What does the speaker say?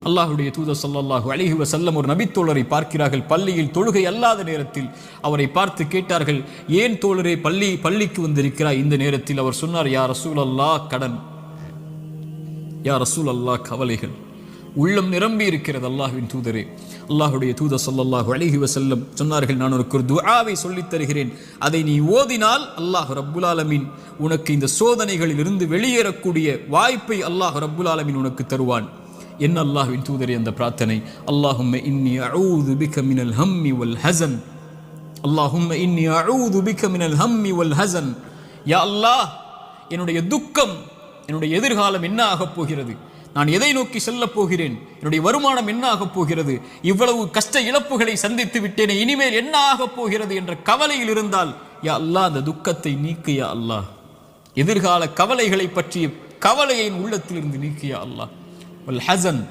அல்லாஹ்வுடைய தூதர் ஸல்லல்லாஹு அலைஹி வஸல்லம் ஒரு நபித்தோழரை பார்க்கிறார்கள். பள்ளியில் தொழுகை அல்லாத நேரத்தில் அவரை பார்த்து கேட்டார்கள், ஏன் தோழரே பள்ளிக்கு வந்திருக்கிறாய் இந்த நேரத்தில்? அவர் சொன்னார், யா ரசூலல்லாஹ், கடன், யா ரசூலல்லாஹ், கவலைகள். உள்ளம் நிரம்பி இருக்கிறது அல்லாஹ்வின் தூதரே. அல்லாஹ்வுடைய தூதர் ஸல்லல்லாஹு அலைஹி வஸல்லம் சொன்னார்கள், நான் உனக்கு ஒரு துஆவை சொல்லித் தருகிறேன், அதை நீ ஓதினால் அல்லாஹ் ரப்புல் ஆலமீன் உனக்கு இந்த சோதனைகளில் இருந்து வெளியேறக்கூடிய வாய்ப்பை அல்லாஹ் ரப்புல் ஆலமீன் உனக்கு தருவான். என்ன அல்லாஹ்வின் தூதரே அந்த பிரார்த்தனை? அல்லாஹும்ம இன்னி அஊது பிக மினல் ஹம்மி வல் ஹஸன், அல்லாஹும்ம இன்னி அஊது பிக மினல் ஹம்மி வல் ஹஸன். யா அல்லாஹ், என்னுடைய துக்கம், என்னுடைய எதிர்காலம் என்ன ஆகப் போகிறது, நான் எதை நோக்கி செல்லப் போகிறேன், என்னுடைய வருமானம் என்ன ஆகப் போகிறது, இவ்வளவு கஷ்ட இழப்புகளை சந்தித்து விட்டேனே, இனிமேல் என்ன ஆகப் போகிறது என்ற கவலையில் இருந்தால், யா அல்லாஹ், அந்த துக்கத்தை நீக்கு யா அல்லாஹ். எதிர்கால கவலைகளை பற்றிய கவலையை உள்ளத்திலிருந்து நீக்கு யா அல்லாஹ். வல் ஹஸன்,